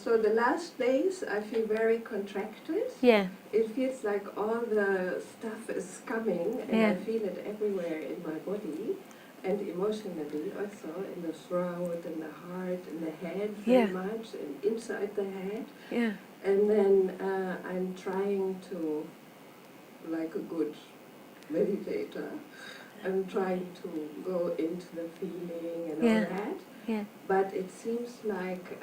So the last days I feel very contracted. Yeah. It feels like all the stuff is coming, and I feel it everywhere in my body, and emotionally also, in the throat, in the heart, in the head very much, and inside the head. Yeah. And then I'm trying to, like a good meditator, I'm trying to go into the feeling and all that. Yeah. But it seems like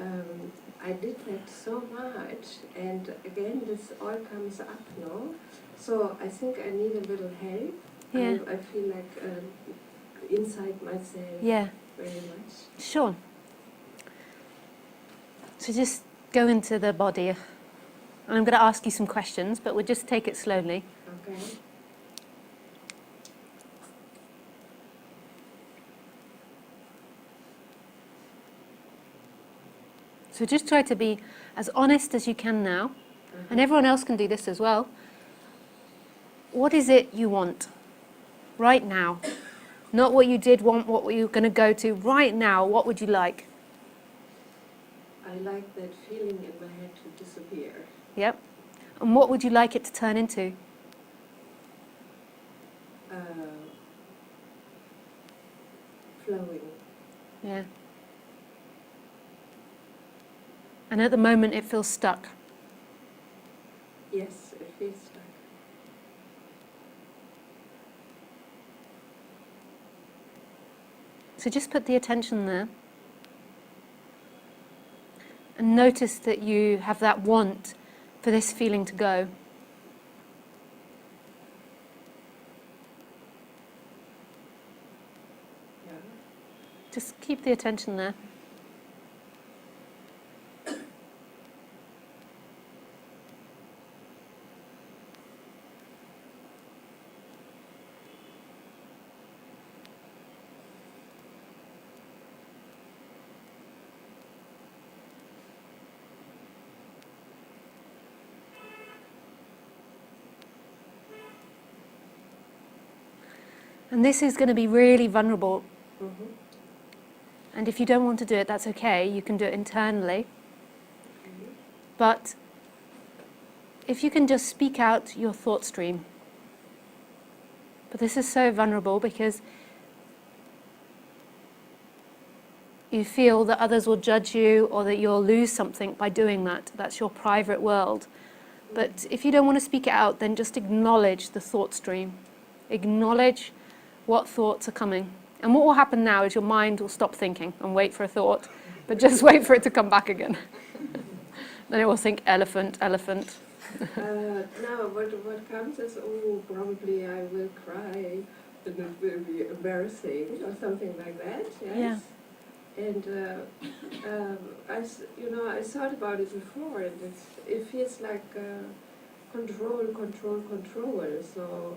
I did that so much, and again this all comes up now. So I think I need a little help. Yeah. I feel like inside myself very much. Sure. So just go into the body. And I'm going to ask you some questions, but we'll just take it slowly. Okay. So just try to be as honest as you can now. And everyone else can do this as well. What is it you want right now? Not what you did want, what you're going to go to. Right now, what would you like? I like that feeling in my head to disappear. Yep. And what would you like it to turn into? Flowing. Yeah. And at the moment it feels stuck. Yes, it feels stuck. So just put the attention there. And notice that you have that want for this feeling to go. Yeah. Just keep the attention there. And this is going to be really vulnerable. Mm-hmm. And if you don't want to do it, that's okay. You can do it internally. Mm-hmm. But if you can just speak out your thought stream. But this is so vulnerable because you feel that others will judge you or that you'll lose something by doing that. That's your private world. But if you don't want to speak it out, then just acknowledge the thought stream. Acknowledge what thoughts are coming. And what will happen now is your mind will stop thinking and wait for a thought, but just wait for it to come back again. Then it will think elephant, elephant. Now what comes is, oh, probably I will cry, and it will be embarrassing, or something like that, yes? Yeah. And I thought about it before, and it feels like control. So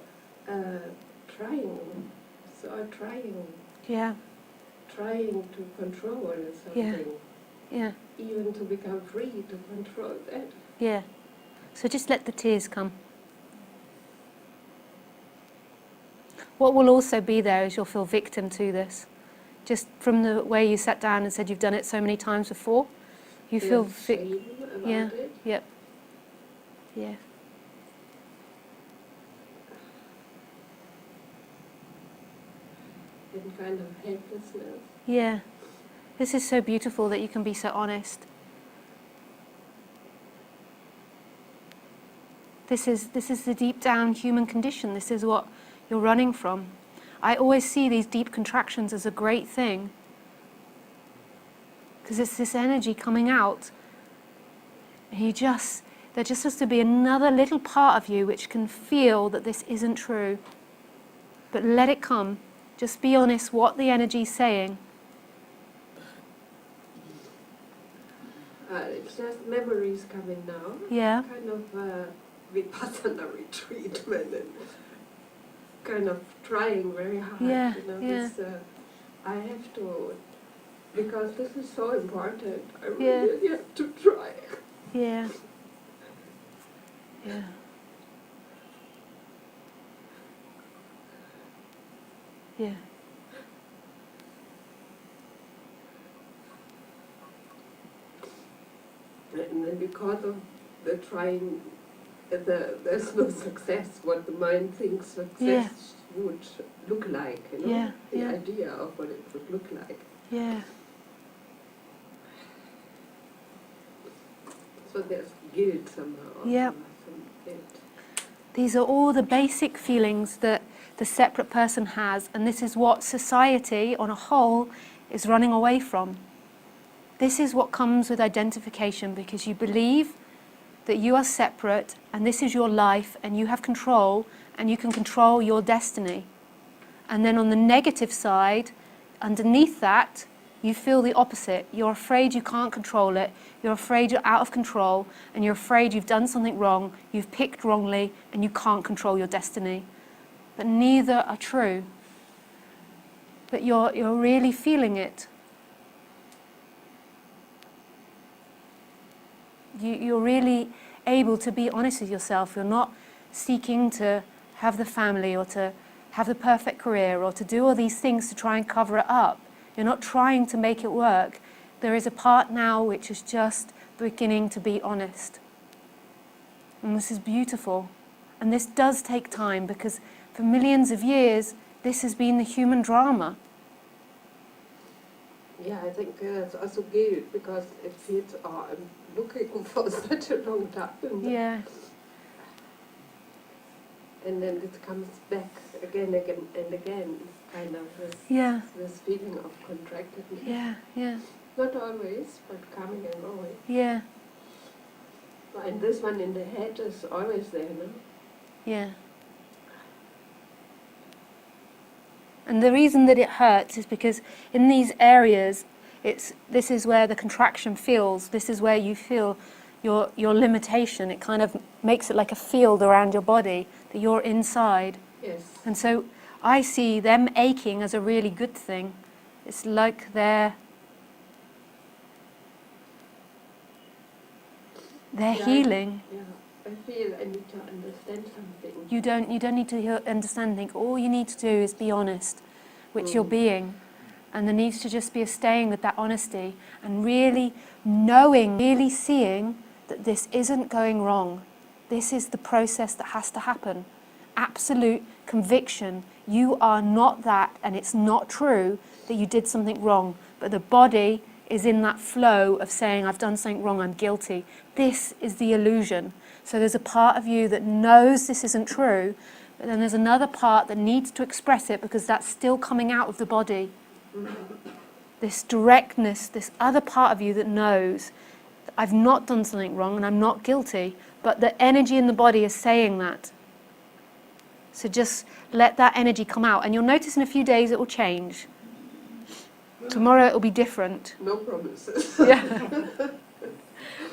Yeah. trying to control something, Yeah. even to become free to control that. Yeah. So just let the tears come. What will also be there is you'll feel victim to this. Just from the way you sat down and said you've done it so many times before, you feel shame about it. Yep. Yeah. And kind of helplessness. Yeah. This is so beautiful that you can be so honest. This is the deep down human condition. This is what you're running from. I always see these deep contractions as a great thing. Because it's this energy coming out. And there just has to be another little part of you which can feel that this isn't true. But let it come. Just be honest what the energy's saying. It's just memories coming now. Yeah. Kind of Vipassana retreat, and kind of trying very hard. Yeah, This, I have to, because this is so important. I really have to try. Yeah. Yeah. Yeah. And then because of the trying, there's no success, what the mind thinks success would look like, you know? Yeah, The yeah. idea of what it would look like. Yeah. So there's guilt somehow. Yep. Some guilt. These are all the basic feelings that the separate person has, and this is what society on a whole is running away from. This is what comes with identification, because you believe that you are separate and this is your life and you have control and you can control your destiny. And then on the negative side, underneath that, you feel the opposite. You're afraid you can't control it. You're afraid you're out of control, and you're afraid you've done something wrong, you've picked wrongly, and you can't control your destiny. But neither are true. But you're really feeling it. You're really able to be honest with yourself. You're not seeking to have the family or to have the perfect career or to do all these things to try and cover it up. You're not trying to make it work. There is a part now which is just beginning to be honest. And this is beautiful. And this does take time, because for millions of years, this has been the human drama. Yeah, I think that's also guilt, because it feels, oh, I'm looking for such a long time. Yeah. And then it comes back again and again, kind of this feeling of contractedness. Yeah, yeah, Not always, but coming and going. yeah, And this one in the head is always there, no? yeah. And the reason that it hurts is because in these areas, this is where the contraction feels. This is where you feel your limitation. It kind of makes it like a field around your body that you're inside. Yes. And so I see them aching as a really good thing. It's like they're healing. Yeah, I feel I need to understand something. You don't need to understand anything. All you need to do is be honest, which you're being. And there needs to just be a staying with that honesty and really knowing, really seeing that this isn't going wrong. This is the process that has to happen. Absolute conviction. You are not that, and it's not true that you did something wrong. But the body is in that flow of saying, I've done something wrong, I'm guilty. This is the illusion. So there's a part of you that knows this isn't true, but then there's another part that needs to express it because that's still coming out of the body. This directness, this other part of you that knows that I've not done something wrong and I'm not guilty, but the energy in the body is saying that. So just let that energy come out, and you'll notice in a few days it will change. Tomorrow it will be different. No promises. Yeah.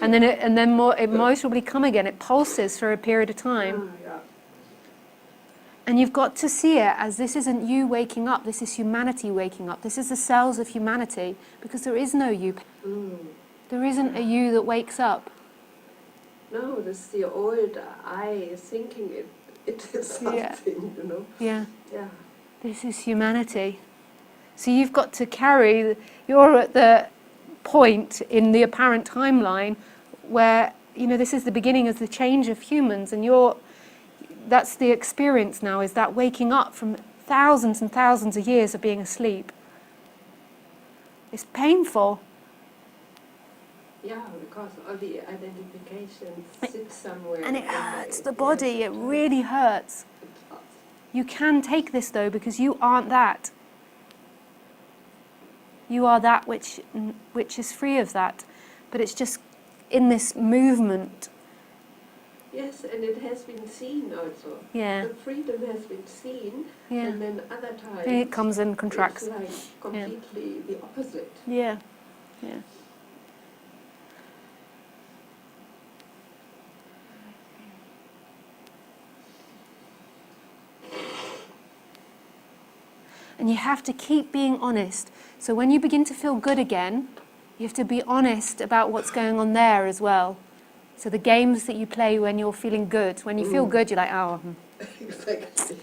And then it most probably come again. It pulses for a period of time. Yeah. And you've got to see it as this isn't you waking up, this is humanity waking up. This is the cells of humanity, because there is no you. There isn't a you that wakes up. No, this is the old I thinking it is something, you know. Yeah. Yeah. This is humanity. So you've got to carry, you're at the point in the apparent timeline where, this is the beginning of the change of humans, and that's the experience now, is that waking up from thousands and thousands of years of being asleep. It's painful. Yeah, because all the identifications sit somewhere. And it hurts the body, it really hurts. You can take this though, because you aren't that. You are that which is free of that. But it's just in this movement. Yes, and it has been seen also. Yeah. The freedom has been seen, Yeah. and then other times It comes and contracts. it's like completely the opposite. Yeah. Yeah. And you have to keep being honest. So when you begin to feel good again, you have to be honest about what's going on there as well. So the games that you play when you're feeling good, when you feel good, you're like, oh. Exactly.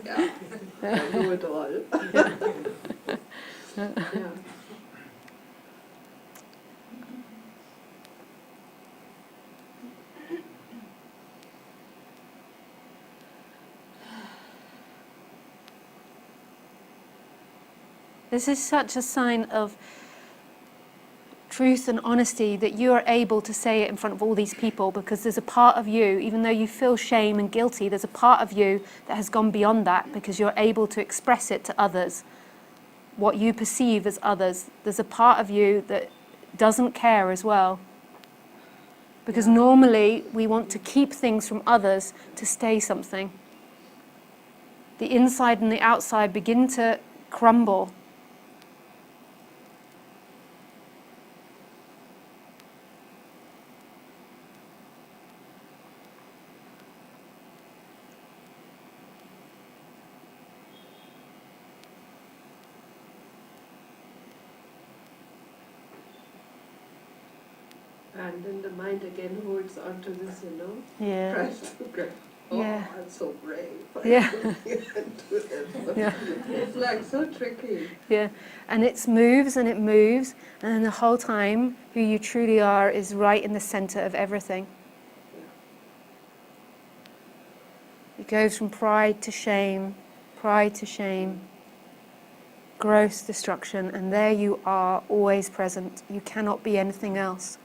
Yeah, I know it all. Yeah. This is such a sign of truth and honesty that you are able to say it in front of all these people, because there's a part of you, even though you feel shame and guilty, there's a part of you that has gone beyond that, because you're able to express it to others, what you perceive as others. There's a part of you that doesn't care as well. Because normally we want to keep things from others to stay something. The inside and the outside begin to crumble. And then the mind again holds on to this, Yeah. tries to grab. Oh, Yeah. I'm so brave. Yeah. Yeah. It's like so tricky. Yeah, and it moves and it moves, and then the whole time who you truly are is right in the center of everything. It goes from pride to shame, gross destruction, and there you are, always present. You cannot be anything else.